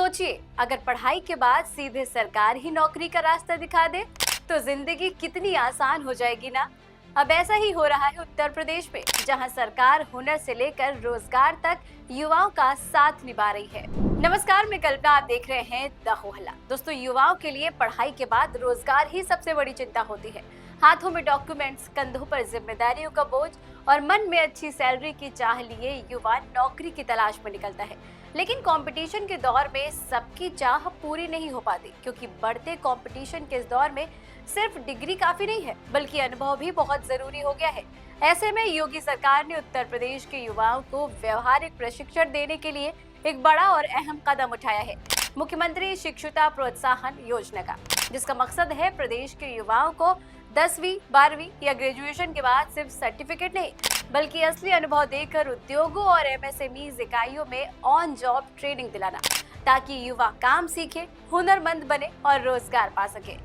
सोचिए, अगर पढ़ाई के बाद सीधे सरकार ही नौकरी का रास्ता दिखा दे तो जिंदगी कितनी आसान हो जाएगी ना। अब ऐसा ही हो रहा है उत्तर प्रदेश में, जहां सरकार हुनर से लेकर रोजगार तक युवाओं का साथ निभा रही है। नमस्कार, मैं कल्पना, आप देख रहे हैं द होहल्ला। दोस्तों, युवाओं के लिए पढ़ाई के बाद रोजगार ही सबसे बड़ी चिंता होती है। हाथों में डॉक्यूमेंट्स, कंधों पर जिम्मेदारियों का बोझ और मन में अच्छी सैलरी की चाह लिए युवा नौकरी की तलाश में निकलता है। लेकिन कंपटीशन के दौर में सबकी चाह पूरी नहीं हो पाती, क्योंकि बढ़ते कंपटीशन के इस दौर में सिर्फ डिग्री काफी नहीं है, बल्कि अनुभव भी बहुत जरूरी हो गया है। ऐसे में योगी सरकार ने उत्तर प्रदेश के युवाओं को व्यवहारिक प्रशिक्षण देने के लिए एक बड़ा और अहम कदम उठाया है, मुख्यमंत्री शिक्षुता प्रोत्साहन योजना का, जिसका मकसद है प्रदेश के युवाओं को 10वीं, 12वीं या ग्रेजुएशन के बाद सिर्फ सर्टिफिकेट नहीं, बल्कि असली अनुभव देकर उद्योगों और एमएसएमई इकाइयों में ऑन जॉब ट्रेनिंग दिलाना, ताकि युवा काम सीखे, हुनरमंद बने और रोजगार पा सके।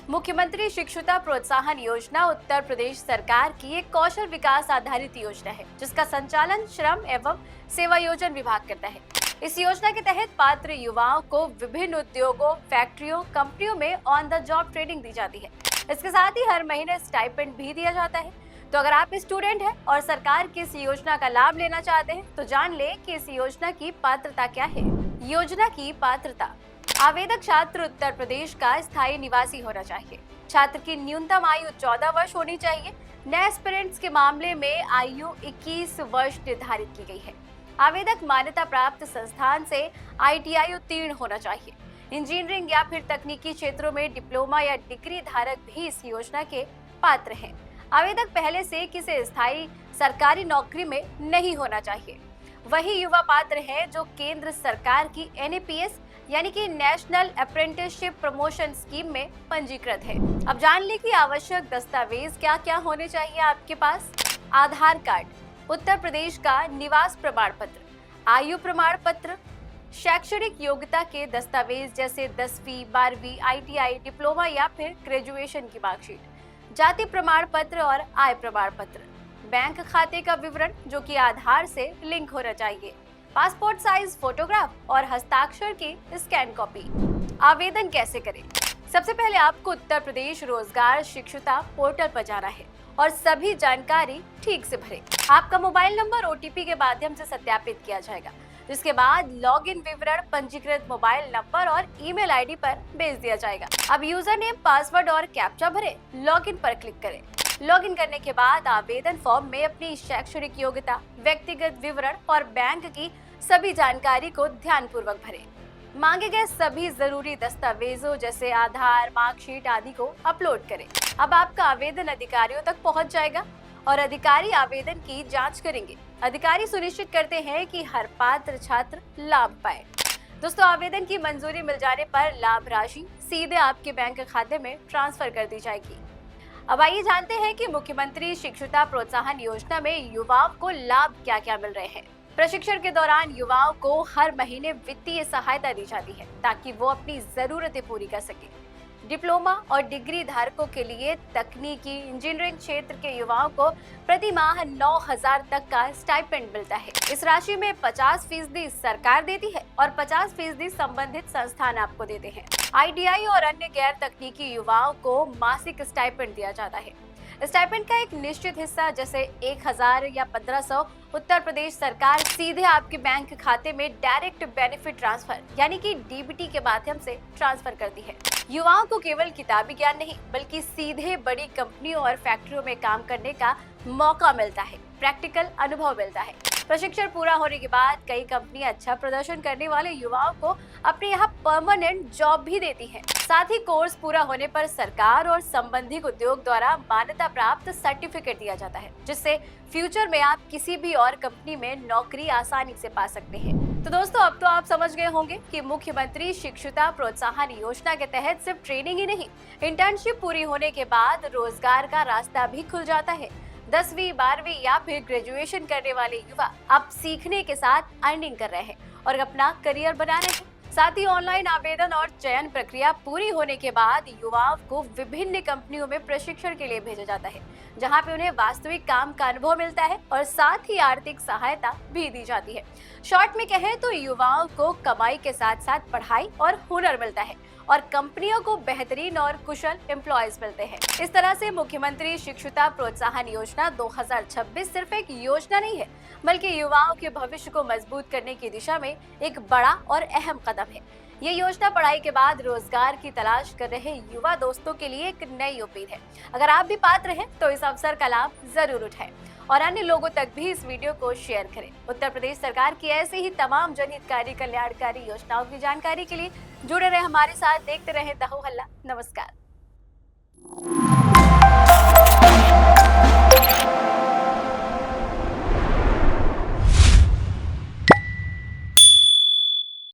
मुख्यमंत्री शिक्षुता प्रोत्साहन योजना उत्तर प्रदेश सरकार की एक कौशल विकास आधारित योजना है, जिसका संचालन श्रम एवं सेवायोजन विभाग करता है। इस योजना के तहत पात्र युवाओं को विभिन्न उद्योगों, फैक्ट्रियों, कंपनियों में ऑन द जॉब ट्रेनिंग दी जाती है। इसके साथ ही हर महीने स्टाइपेंड भी दिया जाता है। तो अगर आप स्टूडेंट हैं और सरकार की इस योजना का लाभ लेना चाहते हैं, तो जान ले कि इस योजना की पात्रता क्या है। योजना की पात्रता: आवेदक छात्र उत्तर प्रदेश का स्थायी निवासी होना चाहिए। छात्र की न्यूनतम आयु 14 वर्ष होनी चाहिए। नए एस्पिरेंट्स के मामले में आयु 21 वर्ष निर्धारित की गई है। आवेदक मान्यता प्राप्त संस्थान से ITI उत्तीर्ण होना चाहिए। इंजीनियरिंग या फिर तकनीकी क्षेत्रों में डिप्लोमा या डिग्री धारक भी इस योजना के पात्र हैं। आवेदक पहले से किसी स्थायी सरकारी नौकरी में नहीं होना चाहिए। वही युवा पात्र है जो केंद्र सरकार की NAPS यानी कि नेशनल अप्रेंटिसशिप प्रमोशन स्कीम में पंजीकृत है। अब जान ले कि आवश्यक दस्तावेज क्या क्या होने चाहिए आपके पास। आधार कार्ड, उत्तर प्रदेश का निवास प्रमाण पत्र, आयु प्रमाण पत्र, शैक्षणिक योग्यता के दस्तावेज जैसे 10वीं, 12वीं, ITI, डिप्लोमा या फिर ग्रेजुएशन की मार्कशीट, जाति प्रमाण पत्र और आय प्रमाण पत्र, बैंक खाते का विवरण जो कि आधार से लिंक होना चाहिए, पासपोर्ट साइज फोटोग्राफ और हस्ताक्षर की स्कैन कॉपी। आवेदन कैसे करें? सबसे पहले आपको उत्तर प्रदेश रोजगार शिक्षुता पोर्टल पर जाना है और सभी जानकारी ठीक से भरें। आपका मोबाइल नंबर OTP के माध्यम से सत्यापित किया जाएगा, जिसके बाद लॉगिन विवरण पंजीकृत मोबाइल नंबर और ईमेल ID पर भेज दिया जाएगा। अब यूजर नेम, पासवर्ड और कैप्चा भरें, लॉगिन पर क्लिक करें। लॉगिन करने के बाद आवेदन फॉर्म में अपनी शैक्षणिक योग्यता, व्यक्तिगत विवरण और बैंक की सभी जानकारी को ध्यानपूर्वक भरें। मांगे गए सभी जरूरी दस्तावेजों जैसे आधार, मार्कशीट आदि को अपलोड करें। अब आपका आवेदन अधिकारियों तक पहुंच जाएगा और अधिकारी आवेदन की जांच करेंगे। अधिकारी सुनिश्चित करते हैं कि हर पात्र छात्र लाभ पाए। दोस्तों, आवेदन की मंजूरी मिल जाने पर लाभ राशि सीधे आपके बैंक खाते में ट्रांसफर कर दी जाएगी। अब आइए जानते हैं कि मुख्यमंत्री शिक्षुता प्रोत्साहन योजना में युवाओं को लाभ क्या क्या मिल रहे हैं। प्रशिक्षण के दौरान युवाओं को हर महीने वित्तीय सहायता दी जाती है, ताकि वो अपनी जरूरतें पूरी कर सके। डिप्लोमा और डिग्री धारकों के लिए तकनीकी, इंजीनियरिंग क्षेत्र के युवाओं को प्रति माह 9,000 तक का स्टाइपेंड मिलता है। इस राशि में 50% सरकार देती है और 50% संबंधित संस्थान आपको देते हैं। ITI और अन्य गैर तकनीकी युवाओं को मासिक स्टाइपेंड दिया जाता है। स्टाइपेंड का एक निश्चित हिस्सा जैसे 1,000 या 1,500 उत्तर प्रदेश सरकार सीधे आपके बैंक खाते में डायरेक्ट बेनिफिट ट्रांसफर यानी कि DBT के माध्यम से ट्रांसफर करती है। युवाओं को केवल किताबी ज्ञान नहीं, बल्कि सीधे बड़ी कंपनियों और फैक्ट्रियों में काम करने का मौका मिलता है, प्रैक्टिकल अनुभव मिलता है। प्रशिक्षण पूरा होने के बाद कई कंपनियां अच्छा प्रदर्शन करने वाले युवाओं को अपने यहाँ परमानेंट जॉब भी देती हैं। साथ ही कोर्स पूरा होने पर सरकार और संबंधित उद्योग द्वारा मान्यता प्राप्त सर्टिफिकेट दिया जाता है, जिससे फ्यूचर में आप किसी भी और कंपनी में नौकरी आसानी से पा सकते हैं। तो दोस्तों, अब तो आप समझ गए होंगे कि मुख्यमंत्री शिक्षुता प्रोत्साहन योजना के तहत सिर्फ ट्रेनिंग ही नहीं, इंटर्नशिप पूरी होने के बाद रोजगार का रास्ता भी खुल जाता है। 10वीं, 12वीं या फिर ग्रेजुएशन करने वाले युवा अब सीखने के साथ अर्निंग कर रहे हैं और अपना करियर बना रहे हैं। साथ ही ऑनलाइन आवेदन और चयन प्रक्रिया पूरी होने के बाद युवाओं को विभिन्न कंपनियों में प्रशिक्षण के लिए भेजा जाता है, जहां पे उन्हें वास्तविक काम का अनुभव मिलता है और साथ ही आर्थिक सहायता भी दी जाती है। शॉर्ट में कहें तो युवाओं को कमाई के साथ साथ पढ़ाई और हुनर मिलता है और कंपनियों को बेहतरीन और कुशल एम्प्लॉयज मिलते हैं। इस तरह से मुख्यमंत्री शिक्षुता प्रोत्साहन योजना 2026 सिर्फ एक योजना नहीं है, बल्कि युवाओं के भविष्य को मजबूत करने की दिशा में एक बड़ा और अहम कदम है। ये योजना पढ़ाई के बाद रोजगार की तलाश कर रहे युवा दोस्तों के लिए एक नई उम्मीद है। अगर आप भी पात्र हैं तो इस अवसर का लाभ जरूर उठाएं और अन्य लोगों तक भी इस वीडियो को शेयर करें। उत्तर प्रदेश सरकार की ऐसी ही तमाम जनहितकारी कल्याणकारी योजनाओं की जानकारी के लिए जुड़े रहे हमारे साथ, देखते रहे द हो हल्ला। नमस्कार।